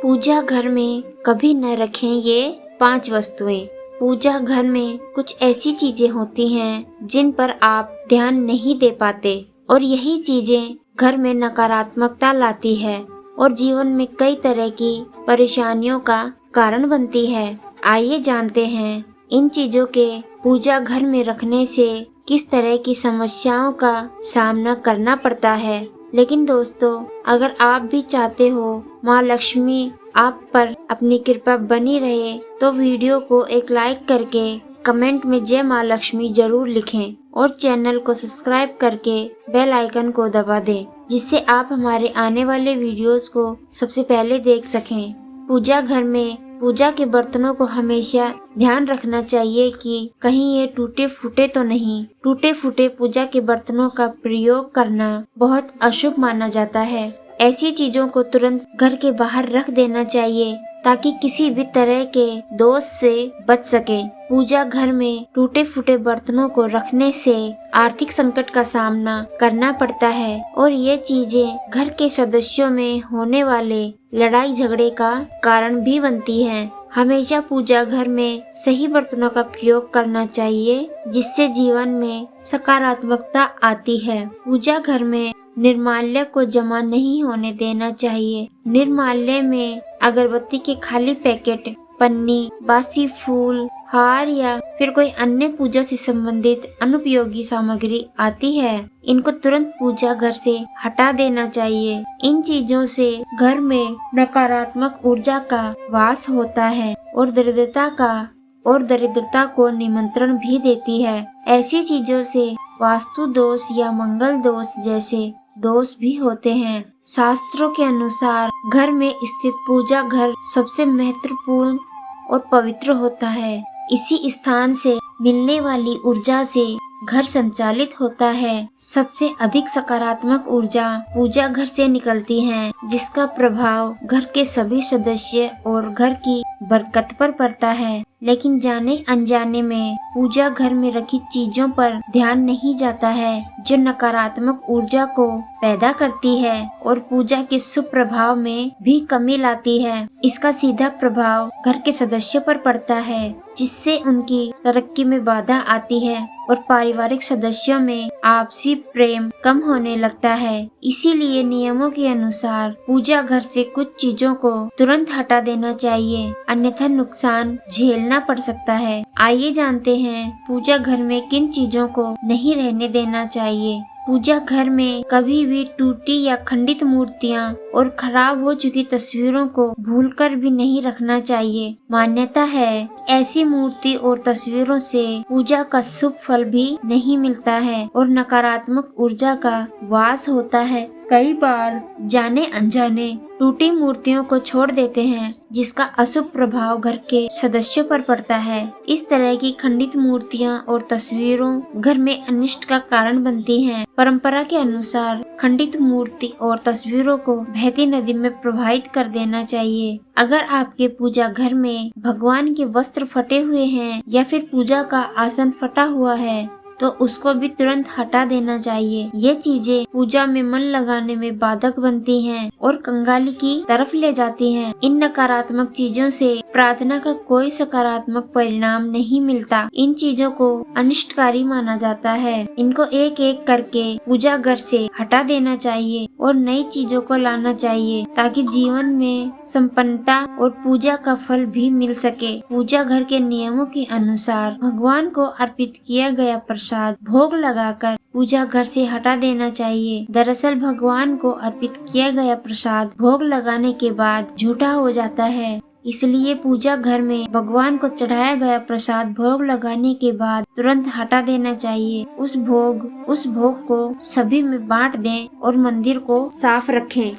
पूजा घर में कभी न रखें ये 5 वस्तुएं। पूजा घर में कुछ ऐसी चीजें होती हैं जिन पर आप ध्यान नहीं दे पाते और यही चीजें घर में नकारात्मकता लाती है और जीवन में कई तरह की परेशानियों का कारण बनती है। आइए जानते हैं इन चीजों के पूजा घर में रखने से किस तरह की समस्याओं का सामना करना पड़ता है। लेकिन दोस्तों, अगर आप भी चाहते हो माँ लक्ष्मी आप पर अपनी कृपा बनी रहे तो वीडियो को एक लाइक करके कमेंट में जय माँ लक्ष्मी जरूर लिखें और चैनल को सब्सक्राइब करके बेल आइकन को दबा दें, जिससे आप हमारे आने वाले वीडियोस को सबसे पहले देख सकें। पूजा घर में पूजा के बर्तनों को हमेशा ध्यान रखना चाहिए कि कहीं ये टूटे फूटे तो नहीं। टूटे फूटे पूजा के बर्तनों का प्रयोग करना बहुत अशुभ माना जाता है। ऐसी चीजों को तुरंत घर के बाहर रख देना चाहिए ताकि किसी भी तरह के दोष से बच सके। पूजा घर में टूटे फूटे बर्तनों को रखने से आर्थिक संकट का सामना करना पड़ता है और ये चीजें घर के सदस्यों में होने वाले लड़ाई झगड़े का कारण भी बनती हैं। हमेशा पूजा घर में सही बर्तनों का प्रयोग करना चाहिए जिससे जीवन में सकारात्मकता आती है। पूजा घर में निर्माल्य को जमा नहीं होने देना चाहिए। निर्माल्य में अगरबत्ती के खाली पैकेट, पन्नी, बासी फूल, हार या फिर कोई अन्य पूजा से संबंधित अनुपयोगी सामग्री आती है। इनको तुरंत पूजा घर से हटा देना चाहिए। इन चीजों से घर में नकारात्मक ऊर्जा का वास होता है और दरिद्रता को निमंत्रण भी देती है। ऐसी चीजों से वास्तु दोष या मंगल दोष जैसे दोष भी होते हैं। शास्त्रों के अनुसार घर में स्थित पूजा घर सबसे महत्वपूर्ण और पवित्र होता है। इसी स्थान से मिलने वाली ऊर्जा से घर संचालित होता है। सबसे अधिक सकारात्मक ऊर्जा पूजा घर से निकलती है, जिसका प्रभाव घर के सभी सदस्य और घर की बरकत पर पड़ता है। लेकिन जाने अनजाने में पूजा घर में रखी चीजों पर ध्यान नहीं जाता है, जो नकारात्मक ऊर्जा को पैदा करती है और पूजा के शुभ प्रभाव में भी कमी लाती है। इसका सीधा प्रभाव घर के सदस्यों पर पड़ता है, जिससे उनकी तरक्की में बाधा आती है और पारिवारिक सदस्यों में आपसी प्रेम कम होने लगता है। इसीलिए नियमों के अनुसार पूजा घर से कुछ चीजों को तुरंत हटा देना चाहिए, अन्यथा नुकसान झेलना पड़ सकता है। आइए जानते हैं पूजा घर में किन चीजों को नहीं रहने देना चाहिए। पूजा घर में कभी भी टूटी या खंडित मूर्तियां और खराब हो चुकी तस्वीरों को भूलकर भी नहीं रखना चाहिए। मान्यता है ऐसी मूर्ति और तस्वीरों से पूजा का शुभ फल भी नहीं मिलता है और नकारात्मक ऊर्जा का वास होता है। कई बार जाने अनजाने टूटी मूर्तियों को छोड़ देते हैं, जिसका अशुभ प्रभाव घर के सदस्यों पर पड़ता है। इस तरह की खंडित मूर्तियां और तस्वीरों घर में अनिष्ट का कारण बनती हैं। परंपरा के अनुसार खंडित मूर्ति और तस्वीरों को बहती नदी में प्रवाहित कर देना चाहिए। अगर आपके पूजा घर में भगवान के वस्त्र फटे हुए हैं या फिर पूजा का आसन फटा हुआ है तो उसको भी तुरंत हटा देना चाहिए। ये चीजें पूजा में मन लगाने में बाधक बनती हैं और कंगाली की तरफ ले जाती हैं। इन नकारात्मक चीजों से प्रार्थना का कोई सकारात्मक परिणाम नहीं मिलता। इन चीजों को अनिष्टकारी माना जाता है। इनको एक एक करके पूजा घर से हटा देना चाहिए और नई चीजों को लाना चाहिए ताकि जीवन में संपन्नता और पूजा का फल भी मिल सके। पूजा घर के नियमों के अनुसार भगवान को अर्पित किया गया प्रसाद भोग लगाकर पूजा घर से हटा देना चाहिए। दरअसल भगवान को अर्पित किया गया प्रसाद भोग लगाने के बाद झूठा हो जाता है, इसलिए पूजा घर में भगवान को चढ़ाया गया प्रसाद भोग लगाने के बाद तुरंत हटा देना चाहिए। उस भोग को सभी में बांट दें और मंदिर को साफ रखें।